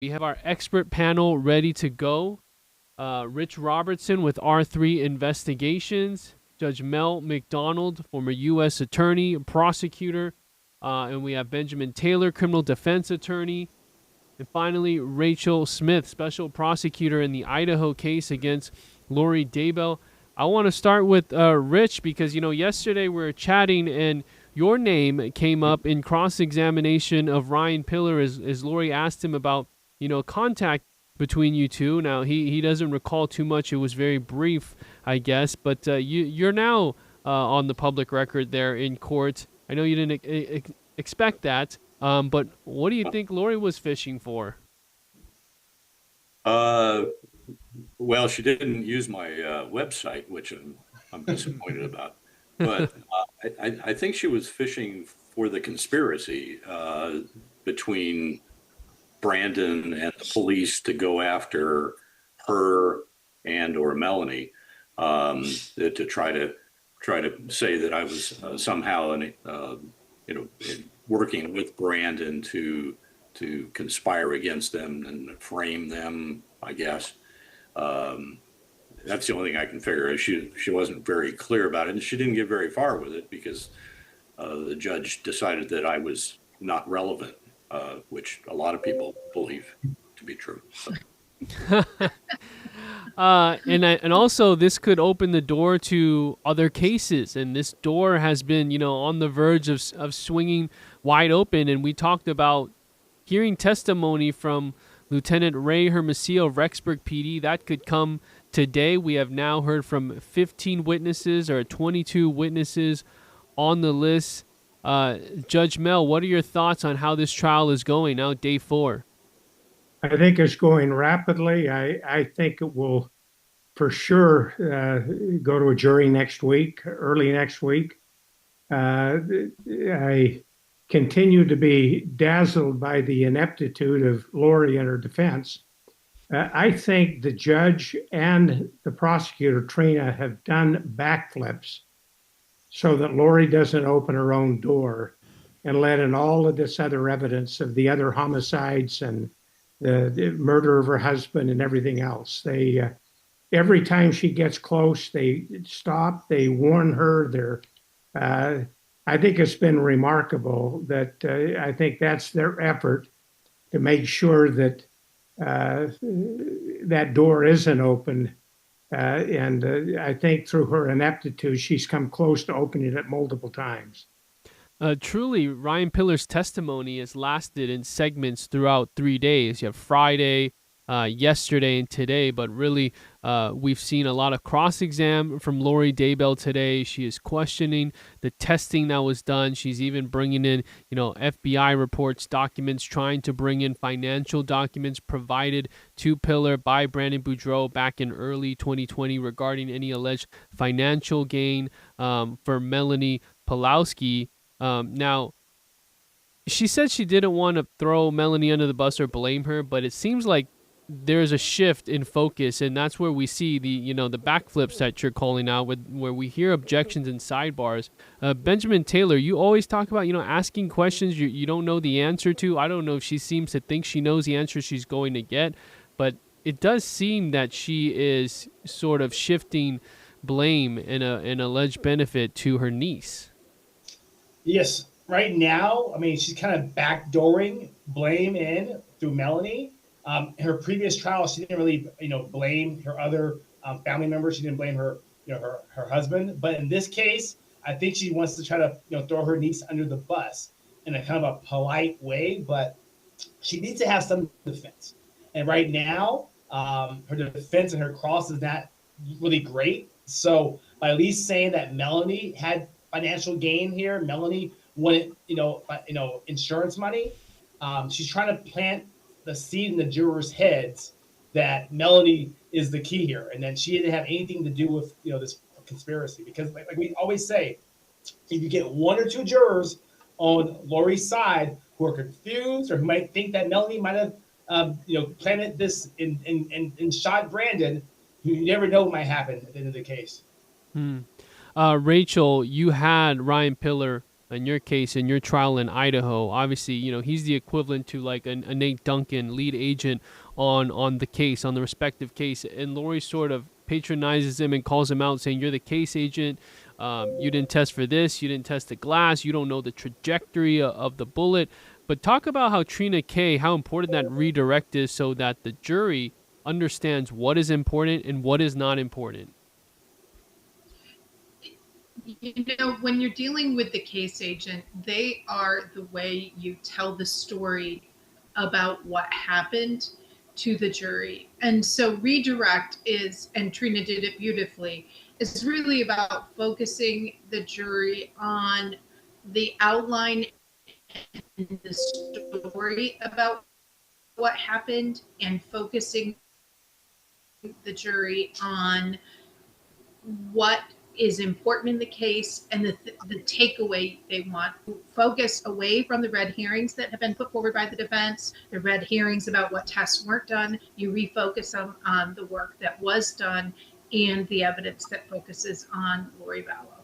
We have our expert panel ready to go. Rich Robertson with R3 Investigations, Judge Mel McDonald, former U.S. Attorney, prosecutor, and we have Benjamin Taylor, criminal defense attorney, and finally Rachel Smith, special prosecutor in the Idaho case against Lori Daybell. I want to start with Rich because, yesterday we were chatting and your name came up in cross-examination of Ryan Pillar as Lori asked him about, contact between you two. Now, he doesn't recall too much. It was very brief, I guess. But you're now on the public record there in court. I know you didn't expect that. But what do you think Lori was fishing for? Well, she didn't use my website, which I'm disappointed about. But I think she was fishing for the conspiracy between Brandon and the police to go after her and or Melanie, to try to say that I was somehow working with Brandon to conspire against them and frame them, I guess. That's the only thing I can figure. She wasn't very clear about it, and she didn't get very far with it because the judge decided that I was not relevant, which a lot of people believe to be true. So. And also this could open the door to other cases, and this door has been on the verge of swinging wide open. And we talked about hearing testimony from Lieutenant Ray Hermosillo of Rexburg PD. That could come today. We have now heard from 15 witnesses or 22 witnesses on the list. Judge Mel, what are your thoughts on how this trial is going now, day 4? I think it's going rapidly. I think it will for sure go to a jury next week, early next week. I continue to be dazzled by the ineptitude of Lori and her defense. I think the judge and the prosecutor, Trina, have done backflips so that Lori doesn't open her own door and let in all of this other evidence of the other homicides and the murder of her husband and everything else. They every time she gets close, they stop, they warn her. I think it's been remarkable that I think that's their effort to make sure that that door isn't open. And I think through her ineptitude, she's come close to opening it multiple times. Truly, Ryan Pillar's testimony has lasted in segments throughout 3 days. You have Friday, yesterday, and today, but really we've seen a lot of cross-exam from Lori Daybell today. She is questioning the testing that was done. She's even bringing in, FBI reports, documents, trying to bring in financial documents provided to Pillar by Brandon Boudreaux back in early 2020 regarding any alleged financial gain for Melanie Pulowski. Now, she said she didn't want to throw Melanie under the bus or blame her, but it seems like there's a shift in focus, and that's where we see the the backflips that you're calling out, where we hear objections and sidebars. Benjamin Taylor, you always talk about asking questions you don't know the answer to. I don't know if she seems to think she knows the answer she's going to get, but it does seem that she is sort of shifting blame and an alleged benefit to her niece. Yes, right now, she's kind of backdooring blame in through Melanie. Her previous trial, she didn't really, blame her other family members. She didn't blame her, her husband. But in this case, I think she wants to try to, throw her niece under the bus in a kind of a polite way. But she needs to have some defense. And right now, her defense and her cross is not really great. So by at least saying that Melanie had financial gain here, Melanie wanted, insurance money. She's trying to plant the seed in the jurors' heads that Melanie is the key here, and then she didn't have anything to do with this conspiracy. Because like we always say, if you get 1 or 2 jurors on Lori's side who are confused or who might think that Melanie might have planted this and shot Brandon, you never know what might happen at the end of the case. Rachel, you had Ryan Pillar in your case, in your trial in Idaho, obviously, he's the equivalent to like a Nate Duncan, lead agent on the case, on the respective case. And Lori sort of patronizes him and calls him out, saying, you're the case agent. You didn't test for this. You didn't test the glass. You don't know the trajectory of the bullet. But talk about how Trina K, how important that redirect is so that the jury understands what is important and what is not important. When you're dealing with the case agent, they are the way you tell the story about what happened to the jury. And so redirect is, and Trina did it beautifully, is really about focusing the jury on the outline and the story about what happened and focusing the jury on what is important in the case and the takeaway they want. Focus away from the red herrings that have been put forward by the defense, the red herrings about what tests weren't done. You refocus on the work that was done and the evidence that focuses on Lori Vallow.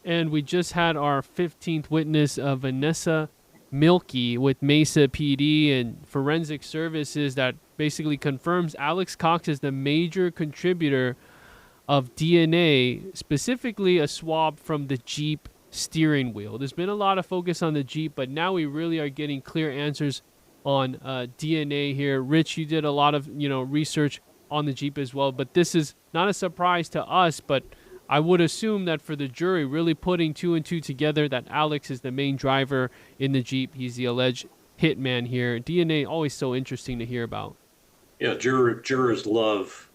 And we just had our 15th witness, Vanessa Milkey with Mesa PD and Forensic Services, that basically confirms Alex Cox is the major contributor of DNA, specifically a swab from the Jeep steering wheel. There's been a lot of focus on the Jeep, but now we really are getting clear answers on DNA here. Rich, you did a lot of research on the Jeep as well, but this is not a surprise to us, but I would assume that for the jury, really putting 2 and 2 together, that Alex is the main driver in the Jeep. He's the alleged hitman here. DNA, always so interesting to hear about. Yeah, jurors love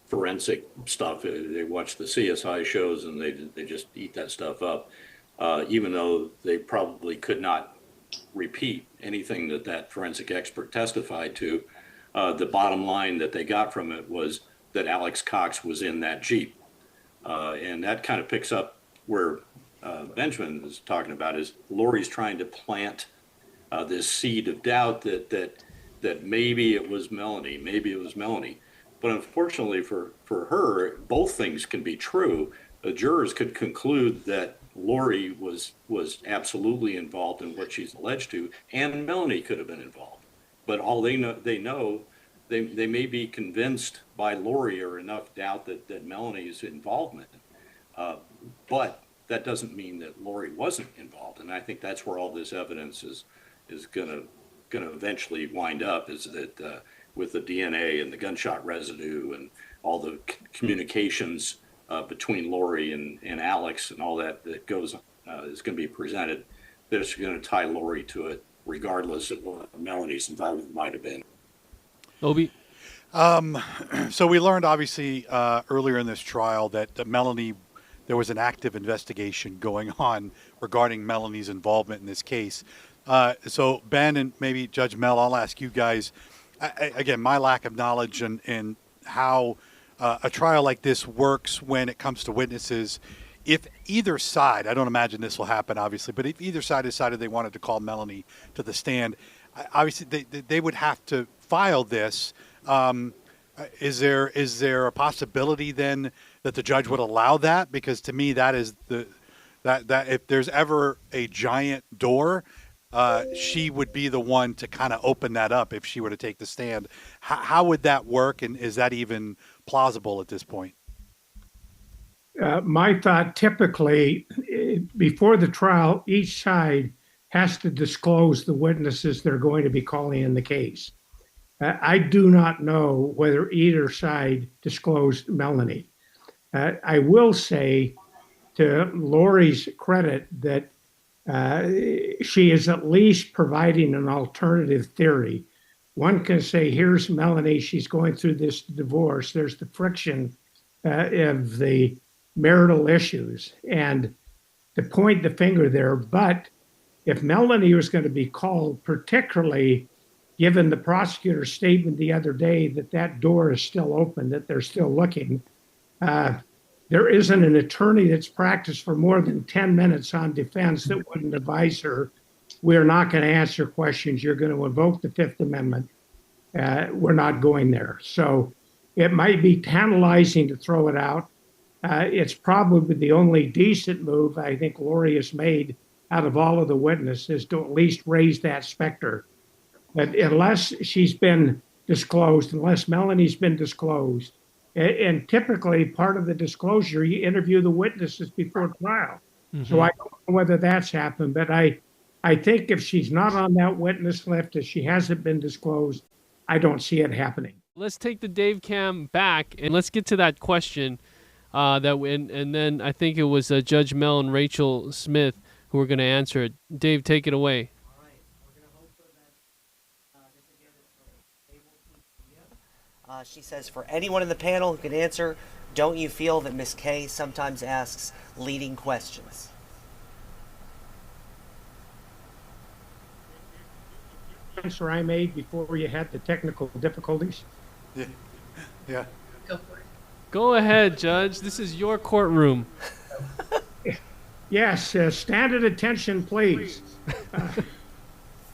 forensic stuff. They watch the CSI shows and they just eat that stuff up, even though they probably could not repeat anything that forensic expert testified to. The bottom line that they got from it was that Alex Cox was in that Jeep. And that kind of picks up where Benjamin is talking about, is Lori's trying to plant this seed of doubt that maybe it was Melanie. But unfortunately for her, both things can be true. The jurors could conclude that Lori was absolutely involved in what she's alleged to, and Melanie could have been involved. But all they know, they may be convinced by Lori or enough doubt that Melanie's involvement. But that doesn't mean that Lori wasn't involved. And I think that's where all this evidence is gonna eventually wind up, is that with the DNA and the gunshot residue and all the communications between Lori and Alex and all that goes is going to be presented, that's going to tie Lori to it, regardless of what Melanie's involvement might have been. Obi? So we learned, obviously, earlier in this trial that Melanie, there was an active investigation going on regarding Melanie's involvement in this case. So Ben and maybe Judge Mel, I'll ask you guys, again, my lack of knowledge and how a trial like this works when it comes to witnesses. If either side, I don't imagine this will happen, obviously, but if either side decided they wanted to call Melanie to the stand, obviously they would have to file this. Is there a possibility then that the judge would allow that? Because to me, that is that if there's ever a giant door, she would be the one to kind of open that up if she were to take the stand. How would that work, and is that even plausible at this point? My thought, typically, before the trial, each side has to disclose the witnesses they're going to be calling in the case. I do not know whether either side disclosed Melanie. I will say, to Lori's credit, that she is at least providing an alternative theory. One can say, here's Melanie, she's going through this divorce. There's the friction of the marital issues, and to point the finger there. But if Melanie was going to be called, particularly given the prosecutor's statement the other day that door is still open, that they're still looking, there isn't an attorney that's practiced for more than 10 minutes on defense that wouldn't advise her, we're not going to answer questions, you're going to invoke the Fifth Amendment. We're not going there. So it might be tantalizing to throw it out. It's probably the only decent move I think Lori has made out of all of the witnesses to at least raise that specter. But unless she's been disclosed, unless Melanie's been disclosed, and typically part of the disclosure, you interview the witnesses before trial. So I don't know whether that's happened, but I think if she's not on that witness list, if she hasn't been disclosed, I don't see it happening. Let's take the Dave cam back and let's get to that question. And then I think it was Judge Mel and Rachel Smith who were going to answer it. Dave, take it away. All right, we're going to hope for that this again is able to. She says, for anyone in the panel who can answer, don't you feel that Miss K sometimes asks leading questions? Answer I made before you had the technical difficulties. Yeah. Go for it. Go ahead, Judge. This is your courtroom. Yes, stand at attention, please.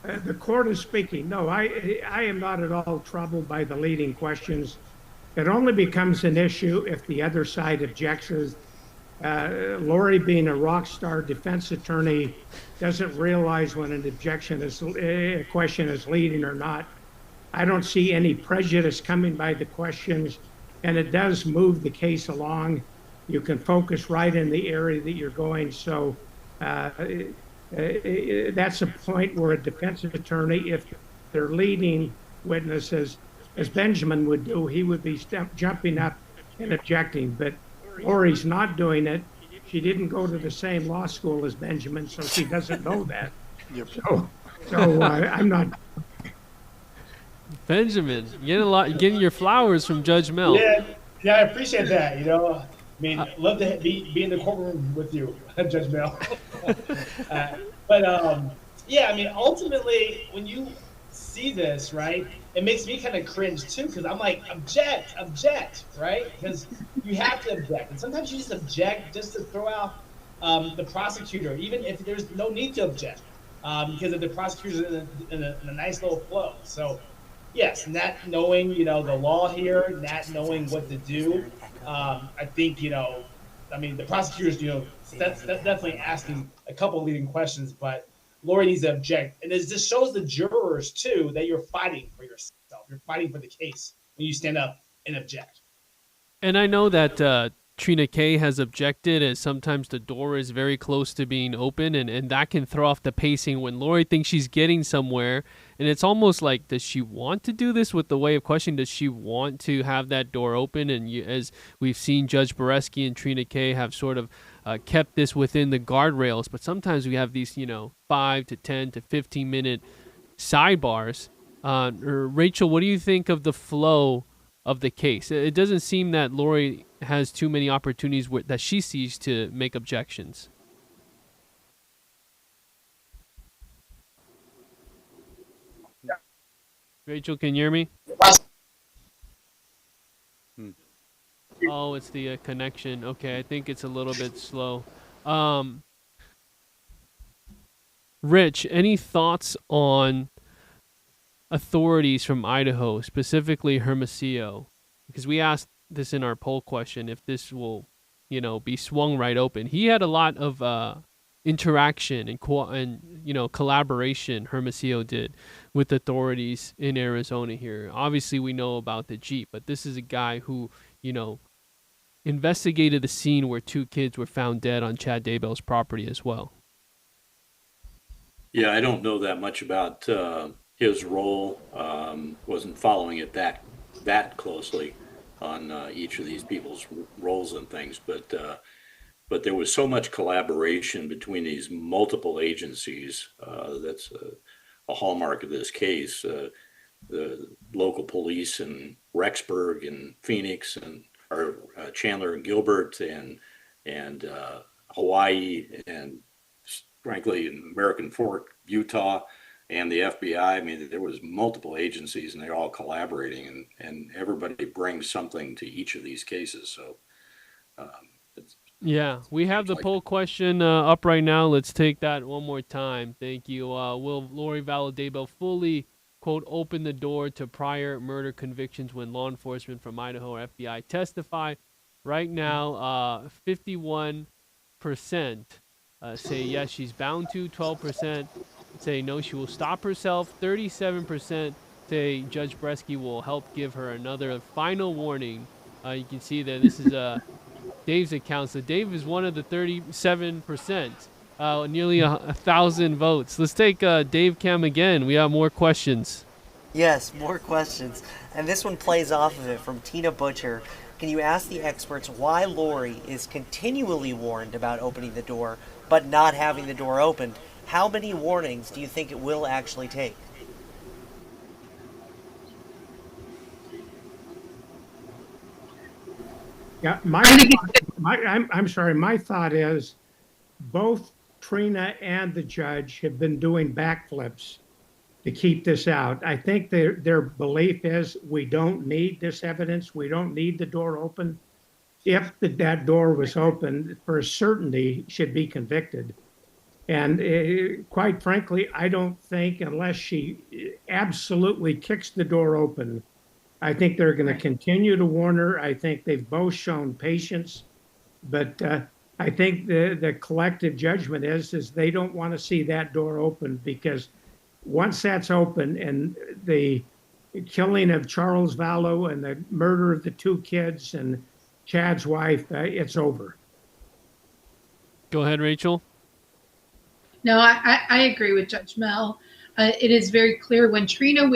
The court is speaking. No, I am not at all troubled by the leading questions. It only becomes an issue if the other side objects. Lori, being a rock star defense attorney, doesn't realize when an objection is a question is leading or not. I don't see any prejudice coming by the questions, and it does move the case along. You can focus right in the area that you're going. So that's a point where a defense attorney, if they're leading witnesses, as Benjamin would do, he would be jumping up and objecting. But Lori's not doing it. She didn't go to the same law school as Benjamin, so she doesn't know that. Yep. So I'm not. Benjamin, you're getting your flowers from Judge Mel. Yeah, I appreciate that. I mean, love to be in the courtroom with you, Judge Mel. Yeah, I mean, ultimately, when you see this, right, it makes me kind of cringe too, because I'm like, object, right? Because you have to object, and sometimes you just object just to throw out the prosecutor, even if there's no need to object, because if the prosecutor's in a nice little flow. So, yes, not knowing, the law here, not knowing what to do. I think, I mean, the prosecutors, that's definitely asking a couple leading questions, but Lori needs to object. And this shows the jurors, too, that you're fighting for yourself. You're fighting for the case when you stand up and object. And I know that Trina K has objected, as sometimes the door is very close to being open, and that can throw off the pacing when Lori thinks she's getting somewhere. And it's almost like, does she want to do this with the way of questioning? Does she want to have that door open? And as we've seen, Judge Boreski and Trina K have sort of kept this within the guardrails, but sometimes we have these, 5 to 10 to 15 minute sidebars. Rachel, what do you think of the flow of the case? It doesn't seem that Lori has too many opportunities that she sees to make objections. Rachel, can you hear me? Oh, it's the connection. Okay, I think it's a little bit slow. Rich, any thoughts on authorities from Idaho, specifically Hermosillo? Because we asked this in our poll question, if this will, be swung right open. He had a lot of interaction and collaboration, Hermosillo did, with authorities in Arizona here. Obviously, we know about the Jeep, but this is a guy who, investigated the scene where 2 kids were found dead on Chad Daybell's property as well. Yeah, I don't know that much about his role. Wasn't following it that closely on each of these people's roles and things, but there was so much collaboration between these multiple agencies. That's a hallmark of this case. The local police in Rexburg and Phoenix, and Chandler and Gilbert, and Hawaii, and frankly in American Fork, Utah, and the FBI. I mean, there was multiple agencies, and they're all collaborating, and everybody brings something to each of these cases. So, yeah, we have the poll question up right now. Let's take that one more time. Thank you. Will Lori Vallow Daybell fully, quote, open the door to prior murder convictions when law enforcement from Idaho or FBI testify? Right now, 51% say yes, she's bound to. 12% say no, she will stop herself. 37% say Judge Bresky will help give her another final warning. You can see that this is Dave's account. So Dave is one of the 37%, nearly 1,000 votes. Let's take Dave Cam again. We have more questions. Yes, more questions. And this one plays off of it from Tina Butcher. Can you ask the experts why Lori is continually warned about opening the door, but not having the door opened? How many warnings do you think it will actually take? Yeah, I'm sorry. My thought is both Trina and the judge have been doing backflips to keep this out. I think their belief is we don't need this evidence. We don't need the door open. If that door was open, for certainty should be convicted. And quite frankly, I don't think unless she absolutely kicks the door open, I think they're going to continue to warn her. I think they've both shown patience, but I think the collective judgment is they don't want to see that door open, because once that's open and the killing of Charles Vallow and the murder of the two kids and Chad's wife, it's over. Go ahead, Rachel. No, I agree with Judge Mel. It is very clear when Trina,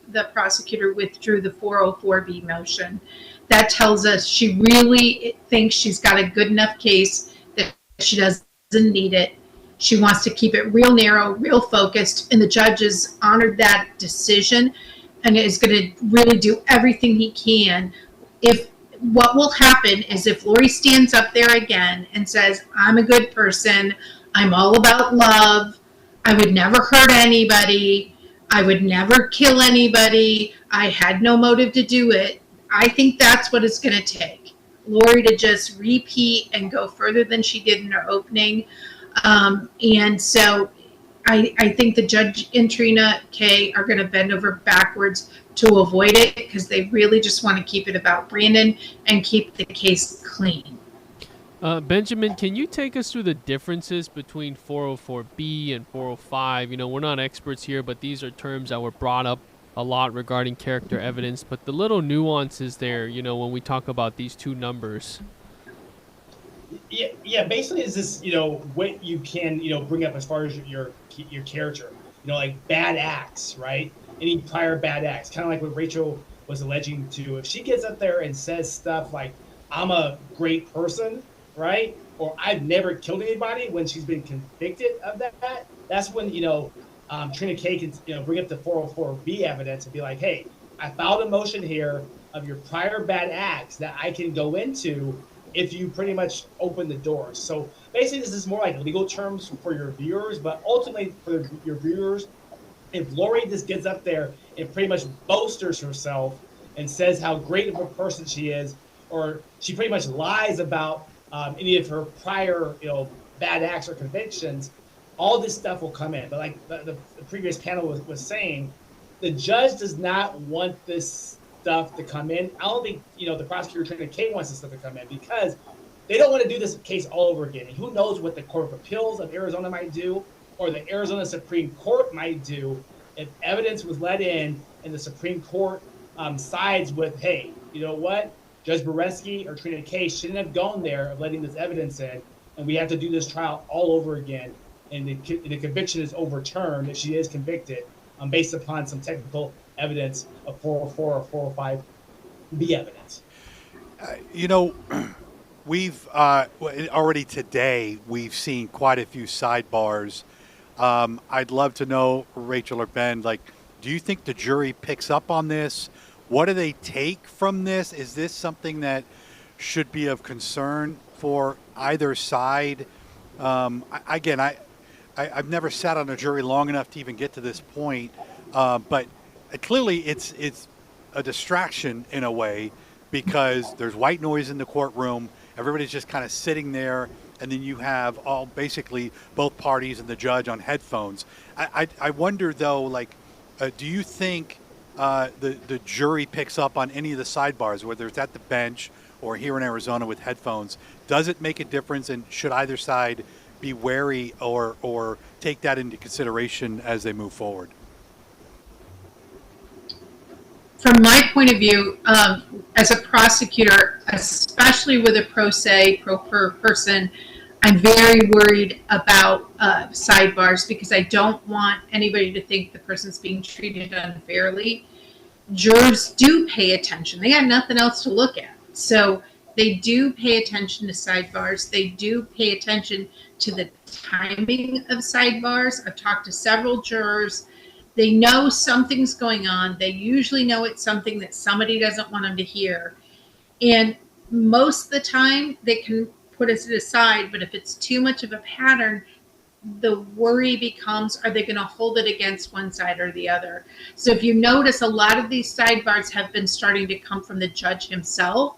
the prosecutor, withdrew the 404B motion, that tells us she really thinks she's got a good enough case that she doesn't need it. She wants to keep it real narrow, real focused, and the judge has honored that decision and is going to really do everything he can. What will happen is if Lori stands up there again and says, I'm a good person, I'm all about love, I would never hurt anybody, I would never kill anybody, I had no motive to do it, I think that's what it's going to take. Lori to just repeat and go further than she did in her opening. And so I think the judge and Trina K are going to bend over backwards to avoid it, because they really just want to keep it about Brandon and keep the case clean. Benjamin, can you take us through the differences between 404B and 405? You know, we're not experts here, but these are terms that were brought up a lot regarding character evidence, but the little nuances there, you know, when we talk about these two numbers. Yeah. Basically, is this, what you can, bring up as far as your character, like bad acts, right? Any prior bad acts, kind of like what Rachel was alleging to. If she gets up there and says stuff like, I'm a great person, right? Or I've never killed anybody, when she's been convicted of that, that's when, Trina K can, bring up the 404B evidence and be like, hey, I filed a motion here of your prior bad acts that I can go into if you pretty much open the door. So basically, this is more like legal terms for your viewers, but ultimately for your viewers, if Lori just gets up there and pretty much boasters herself and says how great of a person she is, or she pretty much lies about any of her prior, bad acts or convictions, all this stuff will come in. But like the previous panel was saying, the judge does not want this stuff to come in. I don't think, the prosecutor Trina K wants this stuff to come in, because they don't want to do this case all over again. And who knows what the Court of Appeals of Arizona might do, or the Arizona Supreme Court might do, if evidence was let in and the Supreme Court sides with, hey, you know what? Judge Boreski or Trina K shouldn't have gone there of letting this evidence in, and we have to do this trial all over again. And the conviction is overturned if she is convicted based upon some technical evidence of 404 or 405B evidence. We've already today, we've seen quite a few sidebars. I'd love to know, Rachel or Ben, do you think the jury picks up on this? What do they take from this? Is this something that should be of concern for either side? I've never sat on a jury long enough to even get to this point, but clearly it's a distraction in a way, because there's white noise in the courtroom. Everybody's just kind of sitting there, and then you have basically both parties and the judge on headphones. I wonder though, do you think the jury picks up on any of the sidebars, whether it's at the bench or here in Arizona with headphones. Does it make a difference, and should either side be wary or take that into consideration as they move forward? From my point of view, as a prosecutor, especially with a pro per person, I'm very worried about sidebars because I don't want anybody to think the person's being treated unfairly. Jurors do pay attention. They got nothing else to look at. So they do pay attention to sidebars. They do pay attention to the timing of sidebars. I've talked to several jurors. They know something's going on. They usually know it's something that somebody doesn't want them to hear. And most of the time, they can put it aside. But if it's too much of a pattern, the worry becomes, are they going to hold it against one side or the other? So if you notice, a lot of these sidebars have been starting to come from the judge himself.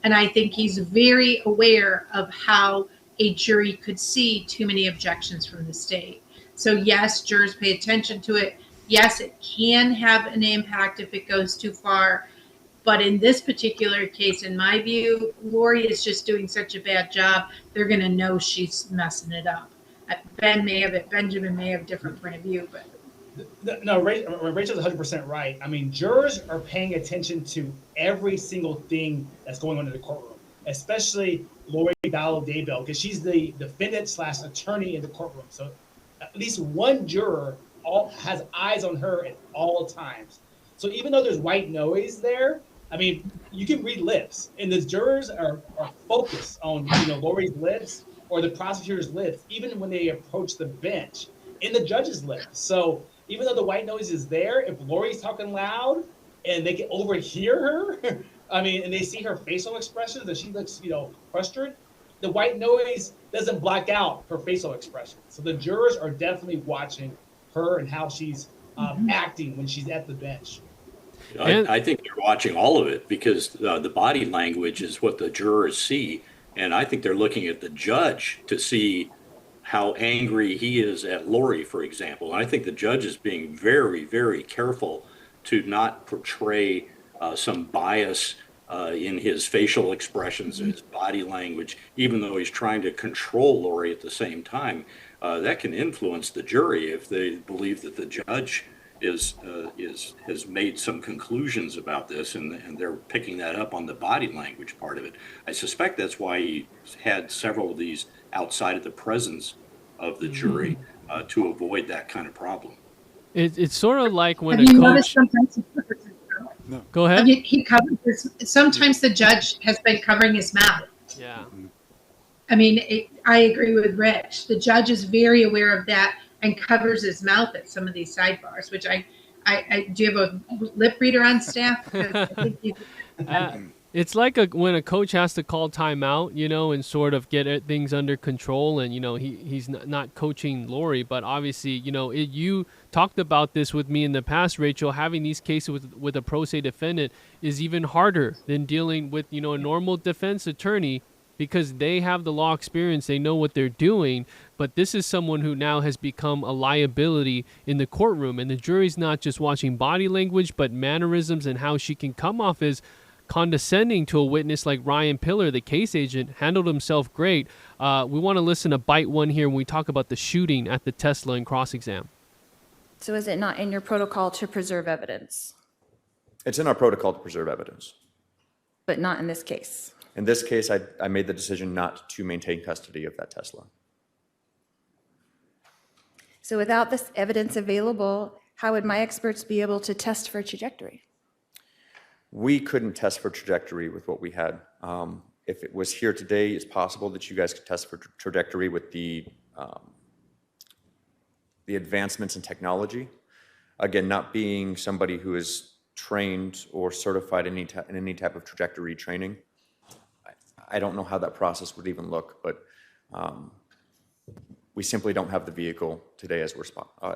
And I think he's very aware of how a jury could see too many objections from the state. So yes, jurors pay attention to it. Yes, it can have an impact if it goes too far. But in this particular case, in my view, Lori is just doing such a bad job. They're going to know she's messing it up. Benjamin may have a different point of view, but no, Rachel's 100% right. I mean, jurors are paying attention to every single thing that's going on in the courtroom, especially Lori Vallow Daybell, because she's the defendant/attorney in the courtroom. So at least one juror has eyes on her at all times. So even though there's white noise there, I mean, you can read lips, and the jurors are focused on Lori's lips or the prosecutor's lips, even when they approach the bench, and the judge's lips. So even though the white noise is there, if Lori's talking loud and they can overhear her, I mean, and they see her facial expressions that she looks, frustrated, the white noise doesn't block out her facial expression. So the jurors are definitely watching her and how she's acting when she's at the bench. I think they're watching all of it because the body language is what the jurors see. And I think they're looking at the judge to see how angry he is at Lori, for example. And I think the judge is being very, very careful to not portray some bias in his facial expressions and his body language, even though he's trying to control Lori at the same time. That can influence the jury if they believe that the judge has made some conclusions about this, and they're picking that up on the body language part of it. I suspect that's why he had several of these outside of the presence of the jury to avoid that kind of problem. It's sort of like when have a you coach. Noticed sometimes he covers his mouth? No. Go ahead. He covers sometimes the judge has been covering his mouth. Yeah. I mean, I agree with Rich. The judge is very aware of that and covers his mouth at some of these sidebars, which I do you have a lip reader on staff? I think it's like when a coach has to call timeout, and sort of get things under control. And, he's not coaching Lori, but obviously, you talked about this with me in the past, Rachel. Having these cases with a pro se defendant is even harder than dealing with, a normal defense attorney, because they have the law experience, they know what they're doing, but this is someone who now has become a liability in the courtroom, and the jury's not just watching body language, but mannerisms and how she can come off as condescending to a witness like Ryan Pillar, the case agent, handled himself great. We want to listen to bite one here when we talk about the shooting at the Tesla in cross-exam. So is it not in your protocol to preserve evidence? It's in our protocol to preserve evidence. But not in this case? In this case, I made the decision not to maintain custody of that Tesla. So without this evidence available, how would my experts be able to test for trajectory? We couldn't test for trajectory with what we had. If it was here today, it's possible that you guys could test for trajectory with the advancements in technology. Again, not being somebody who is trained or certified in any type of trajectory training, I don't know how that process would even look, but we simply don't have the vehicle today as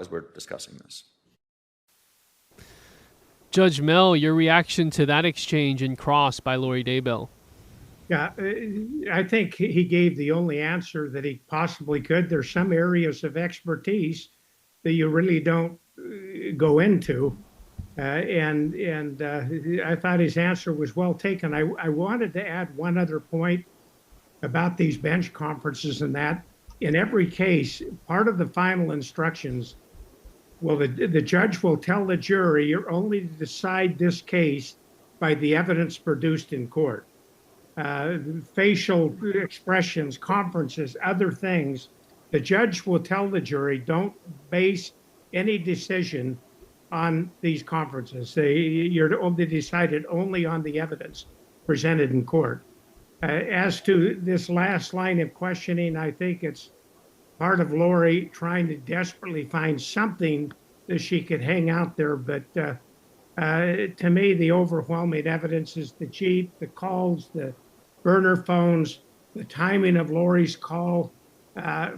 we're discussing this. Judge Mel, your reaction to that exchange in cross by Lori Daybell? Yeah, I think he gave the only answer that he possibly could. There's some areas of expertise that you really don't go into. And I thought his answer was well taken. I wanted to add one other point about these bench conferences, and that in every case, part of the final instructions, well, the judge will tell the jury, you're only to decide this case by the evidence produced in court. Facial expressions, conferences, other things, the judge will tell the jury, don't base any decision on these conferences. You're only decided only on the evidence presented in court. As to this last line of questioning, I think it's part of Lori trying to desperately find something that she could hang out there. But to me, the overwhelming evidence is the Jeep, the calls, the burner phones, the timing of Lori's call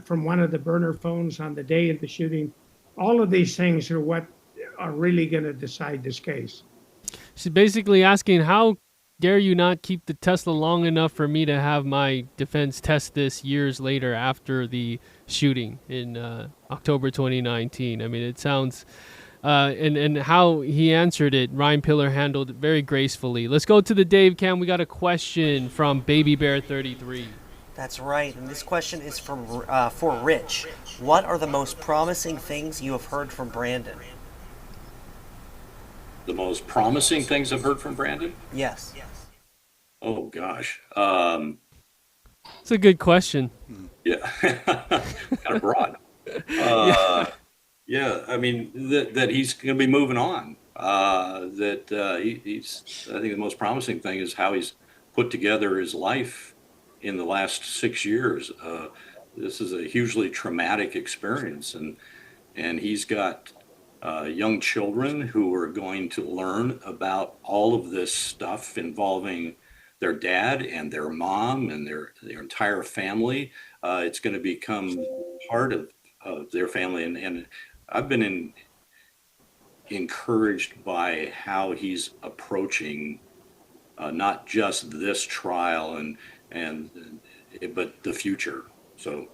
from one of the burner phones on the day of the shooting. All of these things are what are really going to decide this case. She's basically asking, how dare you not keep the Tesla long enough for me to have my defense test this years later after the shooting in October 2019? I mean, it sounds, and how he answered it, Ryan Pillar handled it very gracefully. Let's go to the Dave Cam. We got a question from Baby Bear 33. That's right, and this question is from for Rich. What are the most promising things you have heard from Brandon? The most promising things I've heard from Brandon? Yes. Oh, gosh. It's a good question. Yeah. Kind of broad. Yeah, I mean, that he's going to be moving on. He's, I think the most promising thing is how he's put together his life in the last 6 years. This is a hugely traumatic experience, and he's got young children who are going to learn about all of this stuff involving their dad and their mom and their entire family. It's going to become part of their family. And I've been encouraged by how he's approaching not just this trial but the future. So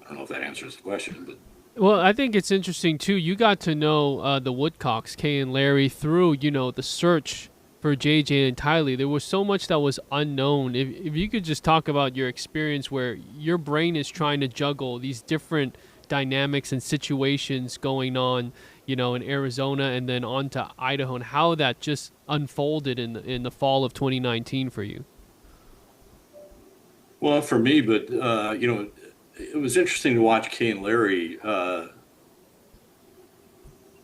I don't know if that answers the question, but. Well, I think it's interesting, too. You got to know the Woodcocks, Kay and Larry, through, the search for JJ and Tylee. There was so much that was unknown. If you could just talk about your experience where your brain is trying to juggle these different dynamics and situations going on, in Arizona and then on to Idaho, and how that just unfolded in the fall of 2019 for you. Well, for me, but, it was interesting to watch Kay and Larry. I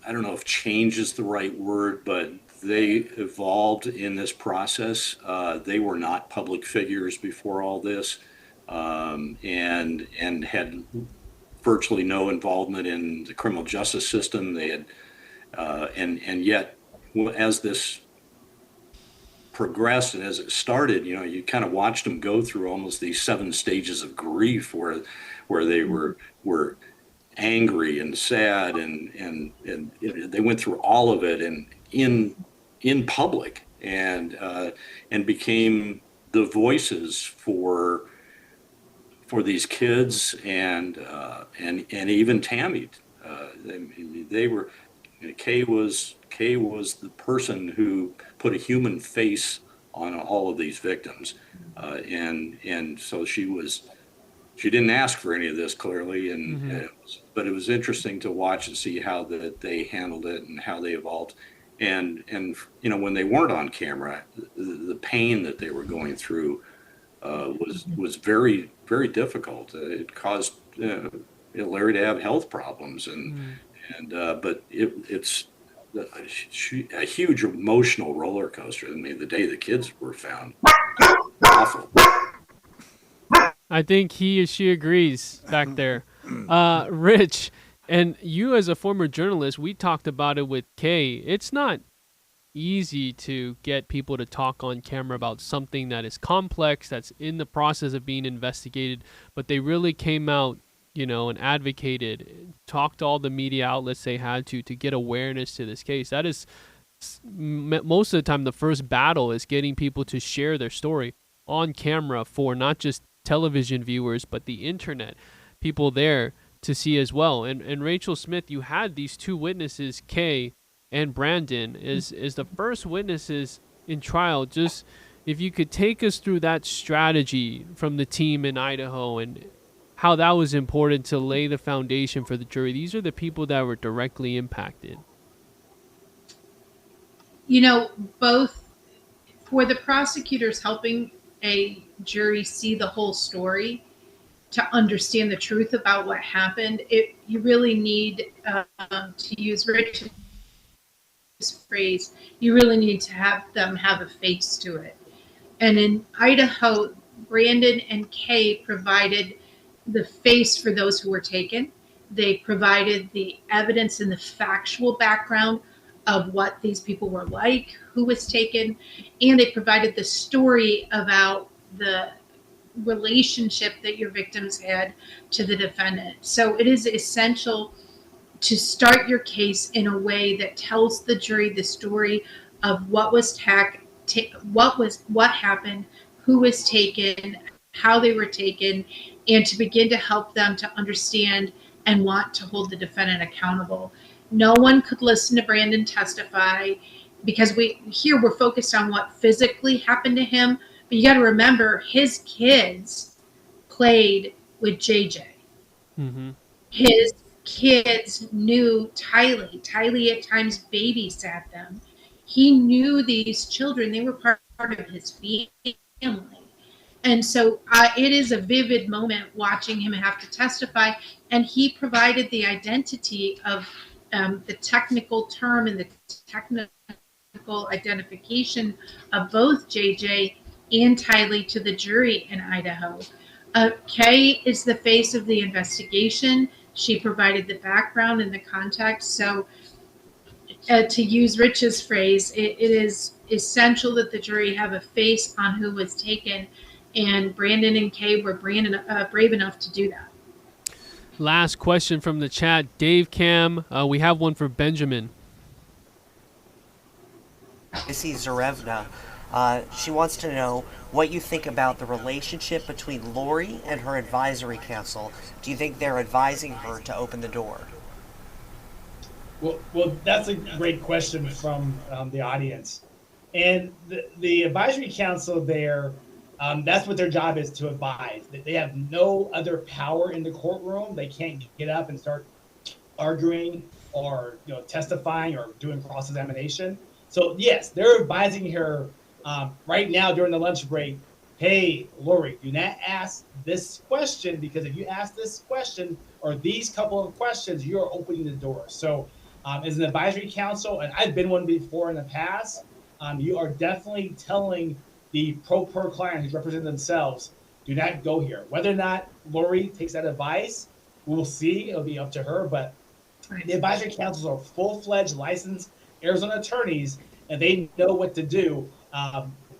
don't know if change is the right word, but they evolved in this process. They were not public figures before all this, and had virtually no involvement in the criminal justice system. They had, and yet, as this progressed and as it started, you kind of watched them go through almost these 7 stages of grief where they were angry and sad and they went through all of it and in public and became the voices for these kids and even Tammy. They were. Kay was the person who put a human face on all of these victims, and so she didn't ask for any of this clearly, but it was interesting to watch and see how that they handled it and how they evolved, and when they weren't on camera, the pain that they were going through was very, very difficult. It caused Larry to have health problems but it's a huge emotional roller coaster. I mean, the day the kids were found, awful. I think he or she agrees back there. Rich, and you as a former journalist, we talked about it with Kay. It's not easy to get people to talk on camera about something that is complex, that's in the process of being investigated, but they really came out and advocated, talked to all the media outlets they had to get awareness to this case. That is, most of the time, the first battle is getting people to share their story on camera for not just television viewers, but the internet, people there to see as well. And Rachel Smith, you had these 2 witnesses, Kay, and Brandon is the first witnesses in trial. Just if you could take us through that strategy from the team in Idaho and how that was important to lay the foundation for the jury. These are the people that were directly impacted. You know, both for the prosecutors helping a jury see the whole story, to understand the truth about what happened, you really need, to use Rich's phrase, you really need to have them have a face to it. And in Idaho, Brandon and Kay provided the face for those who were taken. They provided the evidence and the factual background of what these people were like, who was taken, and they provided the story about the relationship that your victims had to the defendant. So it is essential to start your case in a way that tells the jury the story of what was what happened, who was taken, how they were taken, and to begin to help them to understand and want to hold the defendant accountable. No one could listen to Brandon testify because we're focused on what physically happened to him, but you got to remember his kids played with JJ. Mm-hmm. His kids knew Tylee. Tylee at times babysat them. He knew these children. They were part of his family. And so it is a vivid moment watching him have to testify. And he provided the identity of the technical term and the technical identification of both JJ and Tylee to the jury in Idaho. Kay is the face of the investigation. She provided the background and the context. So to use Rich's phrase, it is essential that the jury have a face on who was taken, and Brandon and Kay were brave enough to do that. Last question from the chat. Dave Cam, we have one for Benjamin. Missy Zarevna, she wants to know what you think about the relationship between Lori and her advisory council. Do you think they're advising her to open the door? Well, that's a great question from the audience. And the advisory council there, that's what their job is, to advise. They have no other power in the courtroom. They can't get up and start arguing or testifying or doing cross-examination. So yes, they're advising her right now during the lunch break. Hey, Lori, do not ask this question, because if you ask this question or these couple of questions, you're opening the door. So as an advisory council, and I've been one before in the past, you are definitely telling the pro per client who's representing themselves, do not go here. Whether or not Lori takes that advice, we'll see. It'll be up to her. But the advisory councils are full-fledged licensed Arizona attorneys, and they know what to do,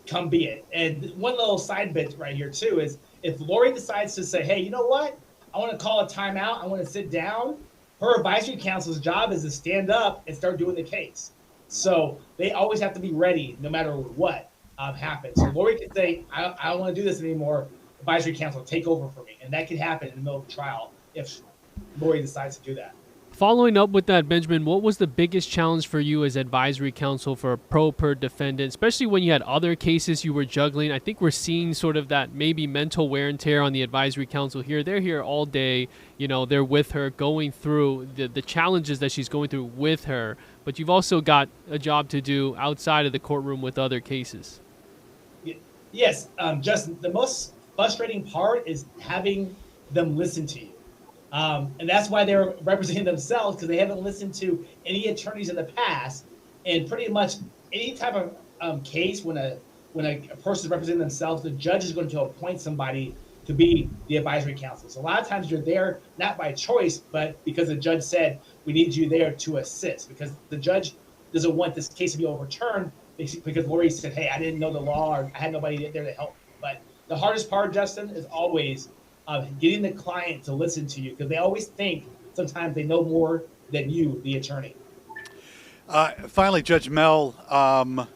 come be it. And one little side bit right here, too, is if Lori decides to say, hey, you know what? I want to call a timeout. I want to sit down. Her advisory council's job is to stand up and start doing the case. So they always have to be ready no matter what happens. So Lori can say, I don't want to do this anymore. Advisory council, take over for me. And that can happen in the middle of the trial if Lori decides to do that. Following up with that, Benjamin, what was the biggest challenge for you as advisory counsel for a pro per defendant, especially when you had other cases you were juggling? I think we're seeing sort of that maybe mental wear and tear on the advisory counsel here. They're here all day. They're with her, going through the challenges that she's going through with her. But you've also got a job to do outside of the courtroom with other cases. Yes, Justin, the most frustrating part is having them listen to you. And that's why they're representing themselves, because they haven't listened to any attorneys in the past. And pretty much any type of case, when a person is representing themselves, the judge is going to appoint somebody to be the advisory counsel. So a lot of times you're there not by choice, but because the judge said, we need you there to assist, because the judge doesn't want this case to be overturned because Lori said, hey, I didn't know the law, or I had nobody there to help. But the hardest part, Justin, is always getting the client to listen to you, because they always think sometimes they know more than you, the attorney. Finally, Judge Mel,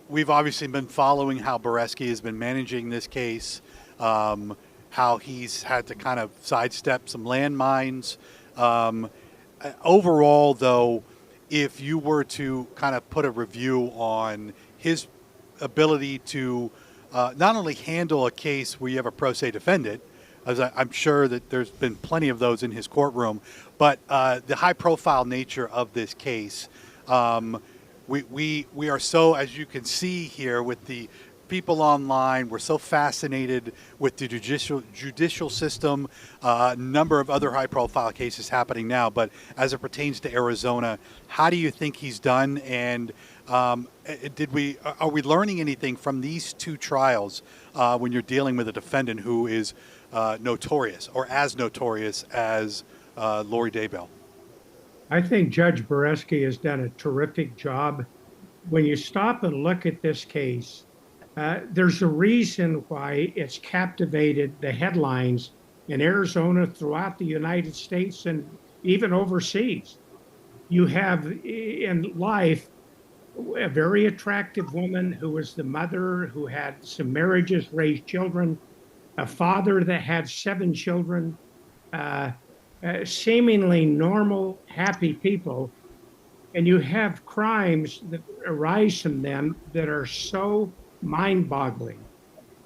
we've obviously been following how Boreski has been managing this case, how he's had to kind of sidestep some landmines. Overall, though, if you were to kind of put a review on his ability to not only handle a case where you have a pro se defendant, as I'm sure that there's been plenty of those in his courtroom, but the high profile nature of this case, we are so, as you can see here with the people online, we're so fascinated with the judicial system, a number of other high profile cases happening now, but as it pertains to Arizona, how do you think he's done? And are we learning anything from these two trials when you're dealing with a defendant who is notorious or as notorious as Lori Daybell? I think Judge Boreski has done a terrific job. When you stop and look at this case, there's a reason why it's captivated the headlines in Arizona, throughout the United States, and even overseas. You have in life a very attractive woman who was the mother, who had some marriages, raised children, a father that had 7 children, seemingly normal, happy people. And you have crimes that arise from them that are so mind-boggling.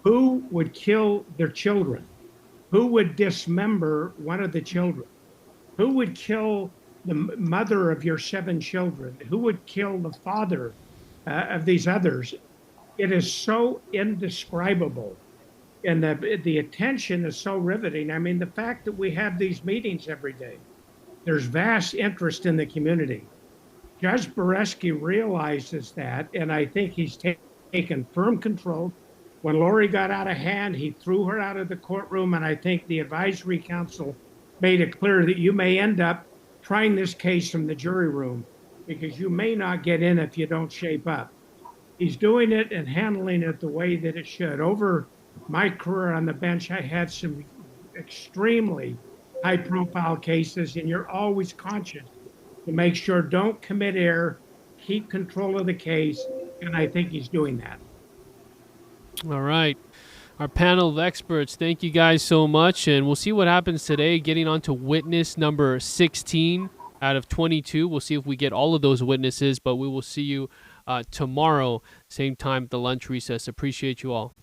Who would kill their children? Who would dismember one of the children? Who would kill the mother of your 7 children? Who would kill the father of these others? It is so indescribable. And the attention is so riveting. I mean, the fact that we have these meetings every day, there's vast interest in the community. Judge Boreski realizes that, and I think he's taken firm control. When Lori got out of hand, he threw her out of the courtroom, and I think the advisory council made it clear that you may end up trying this case from the jury room because you may not get in if you don't shape up. He's doing it and handling it the way that it should. Over my career on the bench, I had some extremely high-profile cases, and you're always conscious to make sure don't commit error, keep control of the case, and I think he's doing that. All right. Our panel of experts, thank you guys so much, and we'll see what happens today, getting on to witness number 16 out of 22. We'll see if we get all of those witnesses, but we will see you tomorrow, same time at the lunch recess. Appreciate you all.